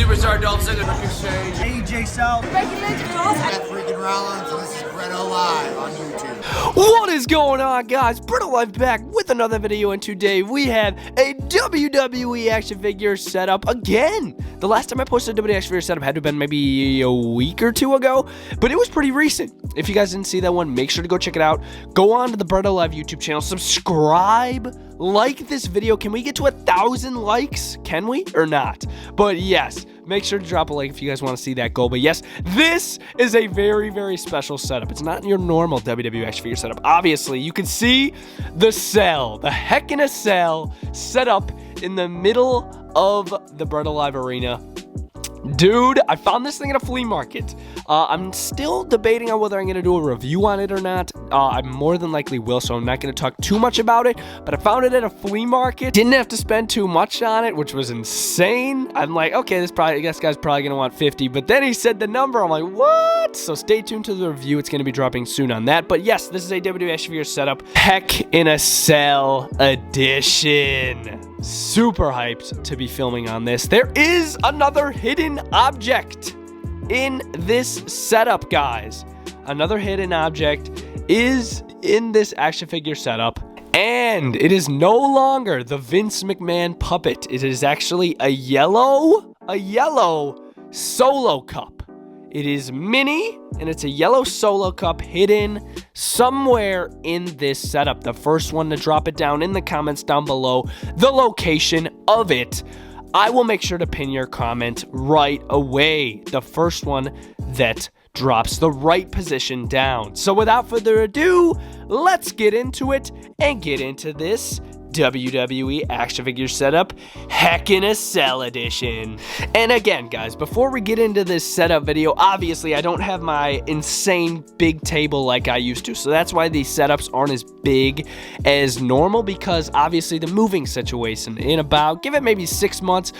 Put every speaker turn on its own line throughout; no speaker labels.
Superstar Dolph Ziggler,
AJ South,
Seth freaking Rollins, and this is BrettO Live on YouTube.
What is going on, guys? BrettO Live back with another video, and today we have a WWE action figure setup again. The last time I posted a WWE action figure setup had to have been maybe a week or two ago, but it was pretty recent. If you guys didn't see that one, make sure to go check it out. Go on to the BrettO Live YouTube channel, subscribe, like this video. Can we get to 1,000 likes? Can we or not? But yes, make sure to drop a like if you guys want to see that goal. But yes, this is a very, very special setup. It's not your normal WWE action figure setup. Obviously, you can see the cell, the heck in a cell, set up in the middle of the BrettO Live arena. Dude, I found this thing at a flea market. I'm still debating on whether I'm going to do a review on it or not. I more than likely will, so I'm not going to talk too much about it. But I found it at a flea market. Didn't have to spend too much on it, which was insane. I'm like, okay, this guy's probably going to want 50. But then he said the number. I'm like, what? So stay tuned to the review. It's going to be dropping soon on that. But yes, this is a WWE action figure setup. Heck in a Cell edition. Super hyped to be filming on this. There is another hidden object in this setup, guys. Another hidden object is in this action figure setup, and it is no longer the Vince McMahon puppet. It is actually a yellow Solo Cup. It is mini, and it's a yellow Solo Cup hidden somewhere in this setup. The first one to drop it down in the comments down below, the location of it, I will make sure to pin your comment right away. The first one that drops the right position down. So without further ado, let's get into it and get into this WWE action figure setup, Heck in a Cell edition. And again, guys, before we get into this setup video, obviously I don't have my insane big table like I used to, so that's why these setups aren't as big as normal, because obviously the moving situation in about, give it maybe 6 months,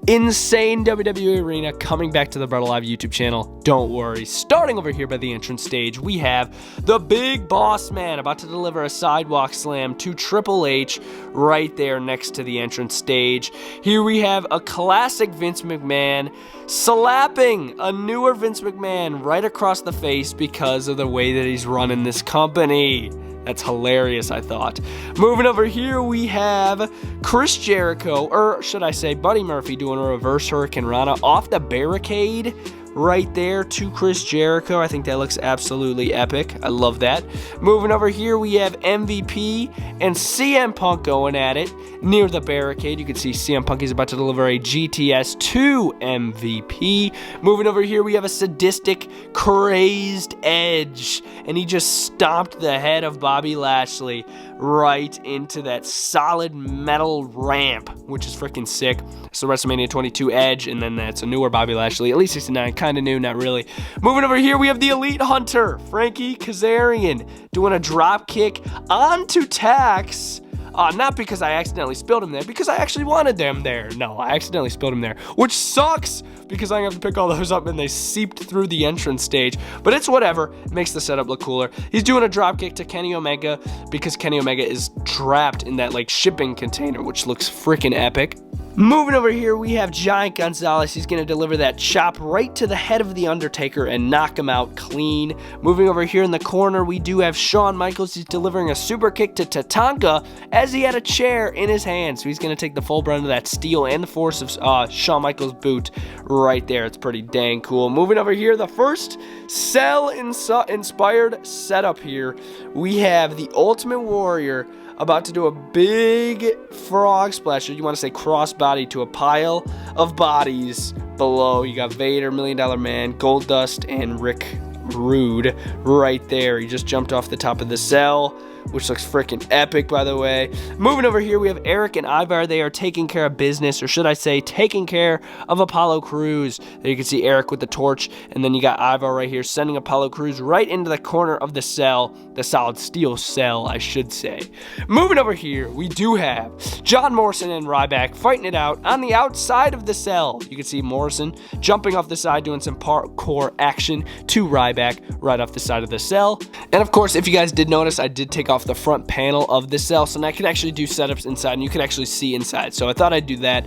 insane WWE arena coming back to the BrettO Live YouTube channel. Don't worry. Starting over here by the entrance stage, we have the Big Boss Man about to deliver a sidewalk slam to Triple H right there next to the entrance stage. Here we have a classic Vince McMahon slapping a newer Vince McMahon right across the face because of the way that he's running this company. That's hilarious, I thought. Moving over here, we have Chris Jericho, or should I say Buddy Murphy, doing a reverse Hurricane Rana off the barricade right there to Chris Jericho. I think that looks absolutely epic. I love that. Moving over here, we have MVP and CM Punk going at it near the barricade. You can see CM Punk is about to deliver a GTS to MVP. Moving over here, we have a sadistic, crazed Edge, and he just stomped the head of Bobby Lashley right into that solid metal ramp, which is freaking sick. So WrestleMania 22 Edge, and then that's a newer Bobby Lashley, at least 69, kind of new, not really. Moving over here, we have the Elite Hunter, Frankie Kazarian, doing a drop kick onto Tax. Not because I accidentally spilled him there, because I actually wanted them there. No, I accidentally spilled him there, which sucks because I have to pick all those up and they seeped through the entrance stage. But it's whatever. It makes the setup look cooler. He's doing a drop kick to Kenny Omega because Kenny Omega is trapped in that like shipping container, which looks freaking epic. Moving over here, we have Giant Gonzales. He's going to deliver that chop right to the head of the Undertaker and knock him out clean. Moving over here in the corner, we do have Shawn Michaels. He's delivering a super kick to Tatanka as he had a chair in his hand. So he's going to take the full brunt of that steel and the force of Shawn Michaels' boot right there. It's pretty dang cool. Moving over here, the first Cell-inspired setup here. We have the Ultimate Warrior about to do a big frog splash, or you want to say crossbody, to a pile of bodies below. You got Vader, $1 Million Man, Goldust, and Rick Rude right there. He just jumped off the top of the cell, which looks freaking epic, by the way. Moving over here, we have Eric and Ivar. They are taking care of business, or should I say taking care of Apollo Crews. There you can see Eric with the torch, and then you got Ivar right here sending Apollo Crews right into the corner of the cell, the solid steel cell, I should say. Moving over here, we do have John Morrison and Ryback fighting it out on the outside of the cell. You can see Morrison jumping off the side, doing some parkour action to Ryback right off the side of the cell. And of course, if you guys did notice, I did take off off the front panel of the cell, so now I can actually do setups inside, and you can actually see inside. So I thought I'd do that,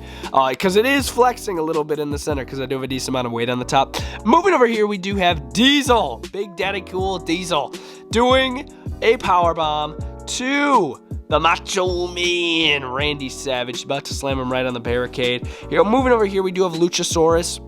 because it is flexing a little bit in the center, because I do have a decent amount of weight on the top. Moving over here, we do have Diesel, Big Daddy Cool Diesel, doing a powerbomb to the Macho Man, Randy Savage. He's about to slam him right on the barricade. Here, moving over here, we do have Luchasaurus.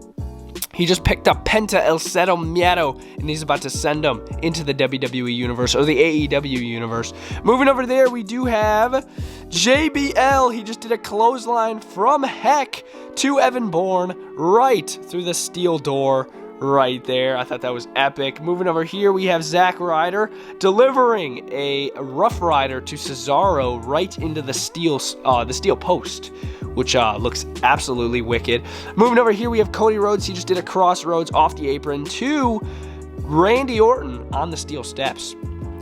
He just picked up Penta El Cero Miedo, and he's about to send him into the WWE universe, or the AEW universe. Moving over there, we do have JBL. He just did a clothesline from Heck to Evan Bourne right through the steel door right there. I thought that was epic. Moving over here, we have Zack Ryder delivering a Rough Rider to Cesaro right into the steel post, which looks absolutely wicked. Moving over here, we have Cody Rhodes. He just did a crossroads off the apron to Randy Orton on the steel steps.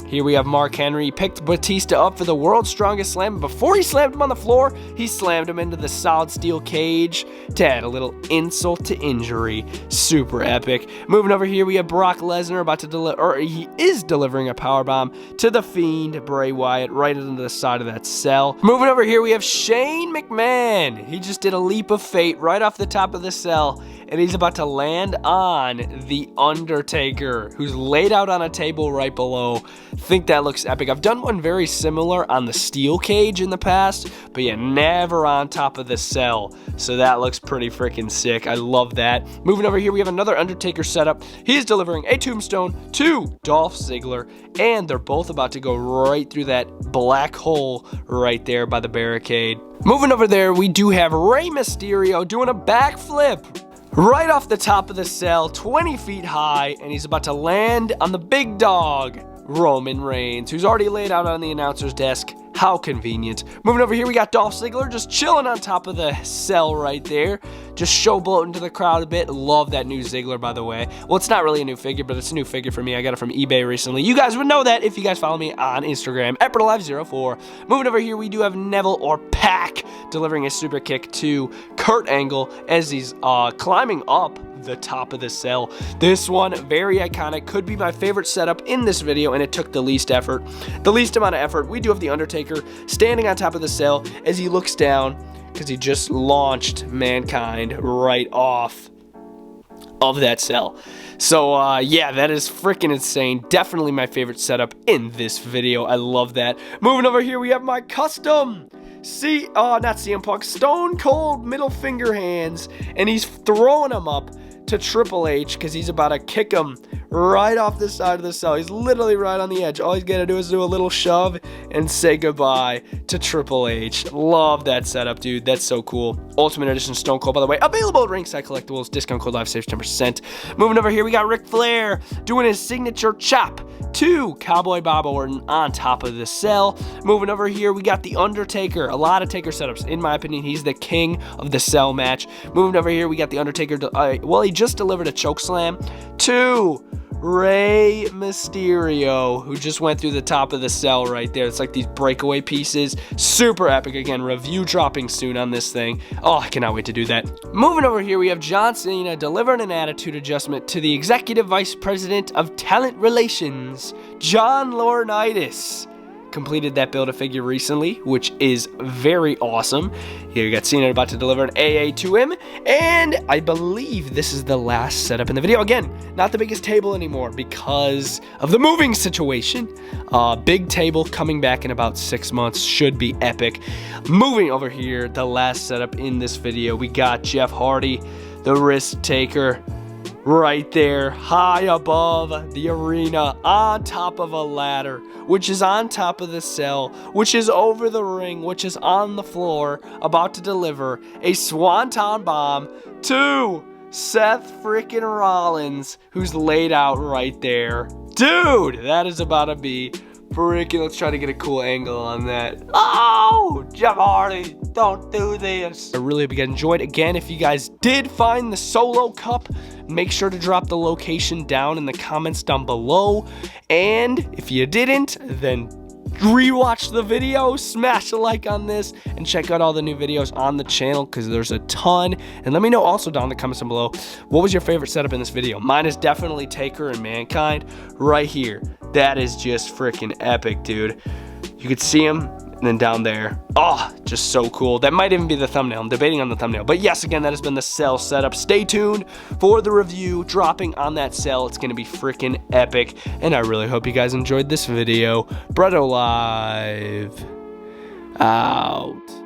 Here we have Mark Henry. He picked Batista up for the World's Strongest Slam. Before he slammed him on the floor, he slammed him into the solid steel cage to add a little insult to injury. Super epic. Moving over here, we have Brock Lesnar about to deliver, or he is delivering a powerbomb to the Fiend, Bray Wyatt, right into the side of that cell. Moving over here, we have Shane McMahon. He just did a leap of fate right off the top of the cell, and he's about to land on the Undertaker, who's laid out on a table right below. Think that looks epic. I've done one very similar on the steel cage in the past, but yeah, never on top of the cell. So that looks pretty freaking sick. I love that. Moving over here, we have another Undertaker setup. He's delivering a tombstone to Dolph Ziggler, and they're both about to go right through that black hole right there by the barricade. Moving over there, we do have Rey Mysterio doing a backflip right off the top of the cell, 20 feet high, and he's about to land on the big dog, Roman Reigns, who's already laid out on the announcer's desk. How convenient. Moving over here, we got Dolph Ziggler just chilling on top of the cell right there. Just showboating to the crowd a bit. Love that new Ziggler, by the way. Well, it's not really a new figure, but it's a new figure for me. I got it from eBay recently. You guys would know that if you guys follow me on Instagram, BrettOLive04. Moving over here, we do have Neville, or Pac, delivering a super kick to Kurt Angle as he's climbing up the top of the cell. This one, very iconic, could be my favorite setup in this video, and it took the least effort. The least amount of effort. We do have the Undertaker standing on top of the cell as he looks down, because he just launched Mankind right off of that cell. So yeah, that is freaking insane. Definitely my favorite setup in this video. I love that. Moving over here, we have my custom not CM Punk, Stone Cold middle finger hands, and he's throwing them up to Triple H because he's about to kick him right off the side of the cell. He's literally right on the edge. All he's gonna do is do a little shove and say goodbye to Triple H. Love that setup, dude. That's so cool. Ultimate Edition Stone Cold, by the way, available at Ringside Collectibles. Discount code live saves 10%. Moving over here, we got Ric Flair doing his signature chop to Cowboy Bob Orton on top of the cell. Moving over here, we got the Undertaker. A lot of Taker setups. In my opinion, he's the king of the cell match. Moving over here, we got the Undertaker. Well, he just delivered a chokeslam to Rey Mysterio, who just went through the top of the cell right there. It's like these breakaway pieces. Super epic. Again, review dropping soon on this thing. Oh, I cannot wait to do that. Moving over here, we have John Cena delivering an attitude adjustment to the Executive Vice President of Talent Relations, John Laurinaitis. Completed that Build-A-Figure recently, which is very awesome. Here you got Cena about to deliver an AA to him, and I believe this is the last setup in the video. Again, not the biggest table anymore because of the moving situation. Big table coming back in about 6 months, should be epic. Moving over here, the last setup in this video, we got Jeff Hardy, the Risk Taker, right there, high above the arena, on top of a ladder, which is on top of the cell, which is over the ring, which is on the floor, about to deliver a swanton bomb to Seth freaking Rollins, who's laid out right there. Dude, that is about to be freaking, let's try to get a cool angle on that. Oh, Jeff Hardy, don't do this. I really hope you guys enjoyed. Again, if you guys did find the Solo Cup, make sure to drop the location down in the comments down below. And if you didn't, then rewatch the video, smash a like on this, and check out all the new videos on the channel because there's a ton. And let me know also down in the comments down below, what was your favorite setup in this video? Mine is definitely Taker and Mankind right here. That is just freaking epic, dude. You could see him, and then down there. Oh, just so cool. That might even be the thumbnail. I'm debating on the thumbnail. But yes, again, that has been the cell setup. Stay tuned for the review dropping on that cell. It's going to be freaking epic. And I really hope you guys enjoyed this video. BrettO Live out.